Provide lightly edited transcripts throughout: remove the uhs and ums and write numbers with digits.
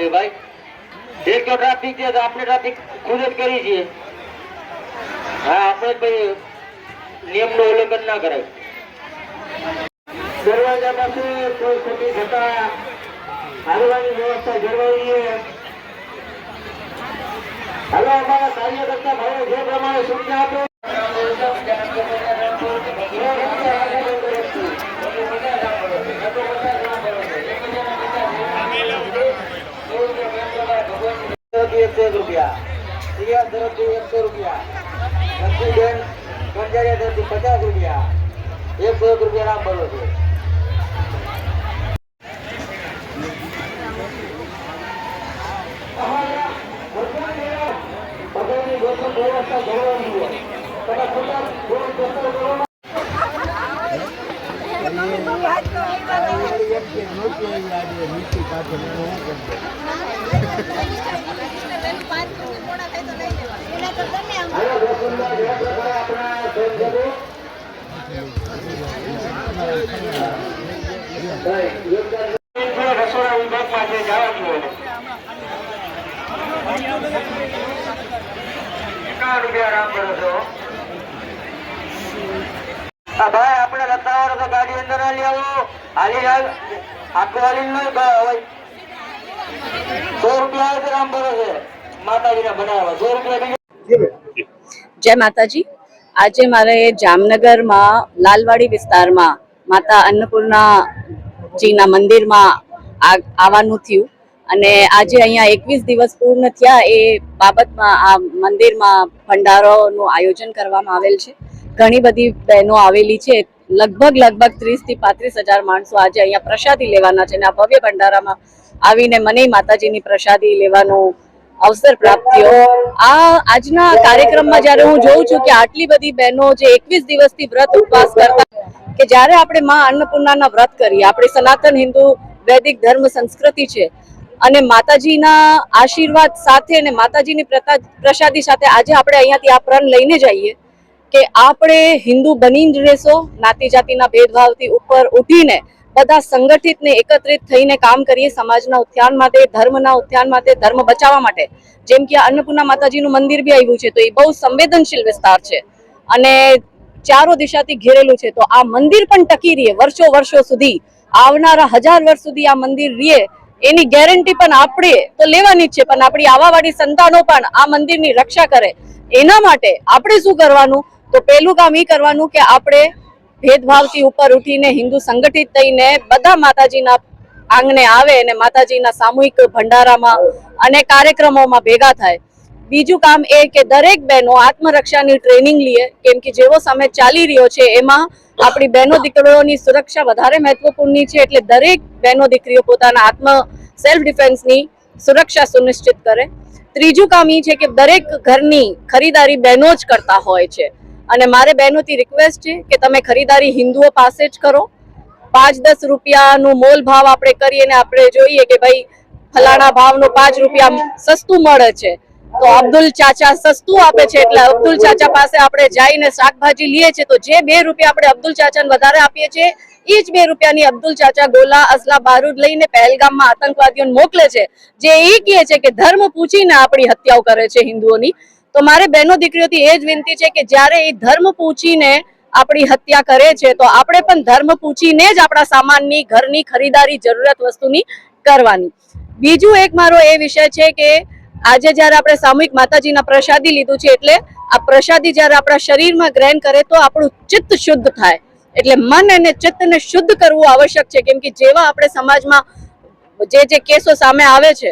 भाई एक तो ट्राफिक है तो आपने ट्राफिक खुद ज करी छे। हाँ આપણે કોઈ નિયમનો ઉલ્લંઘન ના કરાય। દરવાજા પાસે કોઈ ખોટી ઘટા હાલવાની વ્યવસ્થા જળવાઈ છે। હાલો અમારા કાર્યકર્તા ભાઈઓ જે પ્રમાણે સૂચના આપે ₹100 સિયા તરફથી ₹100 લક્ષ્મીબેન કંજારિયા તરફથી ₹50 ₹100 રામ બોલો છે। વ્યવસ્થા જળવાઈ રસોડા વિભાગ પાસે જવા જોઈએ। ₹1 રામ કરો છો। ભાઈ આપણે રસ્તાવાળો તો ગાડી અંદર ના લઈ આવો હાલી આખું હાલી નહીં હોય। ₹100 આવે તો રામ ભરો છે માતાજીને બનાવવા ₹100। જય માતાજી। આજે મારે જામનગરમાં લાલવાડી વિસ્તારમાં માતા અન્નપૂર્ણાજીના મંદિરમાં આવવાનું થયું અને આજે અહીંયા 21 દિવસ પૂર્ણ થયા એ બાબતમાં આ મંદિરમાં ભંડારોનું આયોજન કરવામાં આવેલ છે। ઘણી બધી બહેનો આવેલી છે। લગભગ 30 થી 35 હજાર માણસો આજે અહીંયા પ્રસાદી લેવાના છે અને આ ભવ્ય ભંડારામાં આવીને મને માતાજીની પ્રસાદી લેવાનો અવસર પ્રાપ્ત થયો। આજના કાર્યક્રમમાં જ્યારે હું જોઉં છું કે આટલી બધી બહેનો જે 21 દિવસથી વ્રત ઉપવાસ કરતા કે જ્યારે આપણે માં અન્નપૂર્ણાના વ્રત કરીએ, આપણી સનાતન હિન્દુ વૈદિક ધર્મ સંસ્કૃતિ છે અને માતાજીના આશીર્વાદ સાથે અને માતાજીની પ્રસાદી સાથે આજે આપણે અહીંયાથી આ પ્રણ લઈને જઈએ કે આપણે હિન્દુ બની જ રહેશો, નાતી જાતિના ભેદભાવથી ઉપર ઉઠીને બધા સંગઠિત ને એકત્રિત થઈને કામ કરીએ સમાજના ઉત્થાન માટે, ધર્મના ઉત્થાન માટે, ધર્મ બચાવવા માટે। જેમ કે અન્નપૂર્ણા માતાજીનું મંદિર બી આવ્યું છે તો એ બહુ સંવેદનશીલ વિસ્તાર છે અને ચારો દિશાથી ઘેરેલું છે, તો આ મંદિર પણ ટકી રહે વર્ષો સુધી, આવનારા 1000 વર્ષ સુધી આ મંદિર રહે એની ગેરંટી પણ આપણે તો લેવાની જ છે, પણ આપણી આવાવાળી સંતાનો પણ આ મંદિરની રક્ષા કરે એના માટે આપણે શું કરવાનું? તો પહેલું કામ એ કરવાનું કે આપણે ભેદભાવથી ઉપર ઉઠીને હિન્દુ સંગઠિત થઈને બધા માતાજીના આંગણે આવે અને માતાજીના સામૂહિક ભંડારામાં અને કાર્યક્રમોમાં ભેગા થાય। બીજું કામ એ કે દરેક બહેનો આત્મરક્ષાની ટ્રેનિંગ લે, કેમ કે જેવો સમય ચાલી રહ્યો છે એમાં આપણી બહેનો દીકરીઓની સુરક્ષા વધારે મહત્વપૂર્ણ છે, એટલે દરેક બહેનો દીકરીઓ પોતાના સેલ્ફ ડિફેન્સની સુરક્ષા સુનિશ્ચિત કરે। ત્રીજું કામ એ છે કે દરેક ઘરની ખરીદારી બહેનો જ કરતા હોય છે અને મારે બહેનોથી રિક્વેસ્ટ છે કે તમે ખરીદારી હિન્દુઓ પાસે જ કરો। 5-10 રૂપિયાનું મોલ ભાવ આપણે કરીએ અને આપણે જોઈએ કે ભાઈ ફલાણા ભાવનું 5 રૂપિયા સસ્તું મળે છે તો અબ્દુલ ચાચા સસ્તું આપે છે એટલે અબ્દુલ ચાચા પાસે આપણે જઈને શાકભાજી લઈએ છીએ તો જે 2 રૂપિયા આપણે અબ્દુલ ચાચાને વધારે આપીએ છીએ એ જ 2 રૂપિયાની અબ્દુલ ચાચા ગોલા અસલા બારૂદ લઈને પહેલગામમાં આતંકવાદીઓને મોકલે છે, જે એ કહે છે કે ધર્મ પૂછીને આપણી હત્યાઓ કરે છે હિન્દુઓની। તો મારે બહેનો દીકરીઓથી એ જ વિનંતી છે કે જ્યારે એ ધર્મ પૂછીને આપણી હત્યા કરે છે તો આપણે પણ ધર્મ પૂછીને જ આપણા સામાનની ઘરની ખરીદારી જરૂરિયાત વસ્તુની કરવાની। બીજું એક મારો એ વિષય છે કે આજે જ્યારે આપણે સામૂહિક માતાજીના પ્રસાદી લીધું છે એટલે આ પ્રસાદી જ્યારે આપણા શરીરમાં ગ્રહણ કરે તો આપણું ચિત્ત શુદ્ધ થાય. એટલે મન અને ચિત્તને શુદ્ધ કરવું આવશ્યક છે, કેમ કે જેવા આપણે સમાજમાં જે કેસો સામે આવે છે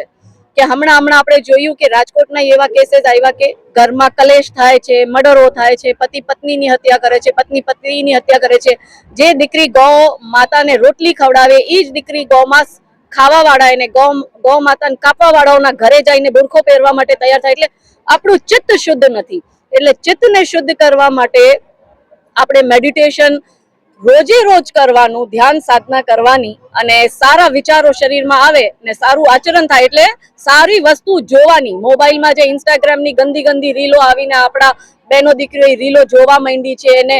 કે હમણાં આપણે જોયું કે રાજકોટના એવા કેસીસ આવ્યા કે ઘરમાં કલેશ થાય છે, મર્ડરો થાય છે, પતિ પત્નીની હત્યા કરે છે, પત્ની પતિની હત્યા કરે છે. જે દીકરી ગૌ માતાને રોટલી ખવડાવે એ જ દીકરી ગૌમાં ખાવા વાળા એને ગૌ માતાને કાપવા વાળાઓના ઘરે જઈને બુરખો પહેરવા માટે તૈયાર થાય. એટલે આપણું ચિત્ત શુદ્ધ નથી. એટલે ચિત્તને શુદ્ધ કરવા માટે આપણે મેડિટેશન રોજે રોજ કરવાનું, ધ્યાન સાધના કરવાની અને સારા વિચારો શરીરમાં આવે ને સારું આચરણ થાય. એટલે સારી વસ્તુ જોવાની. મોબાઈલમાં જે ઇન્સ્ટાગ્રામની ગંદી ગંદી રીલો આવીને આપણા બહેનો દીકરીઓ રીલો જોવા માંડી છે અને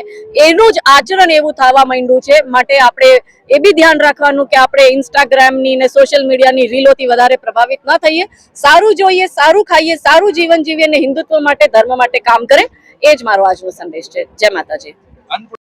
એનું જ આચરણ એવું થવા માંડ્યું છે. માટે આપણે એ બી ધ્યાન રાખવાનું કે આપણે ઇન્સ્ટાગ્રામની ને સોશિયલ મીડિયાની રીલોથી વધારે પ્રભાવિત ન થઈએ. સારું જોઈએ, સારું ખાઈએ, સારું જીવન જીવીએ અને હિન્દુત્વ માટે, ધર્મ માટે કામ કરે. એ જ મારો આજનો સંદેશ છે. જય માતાજી.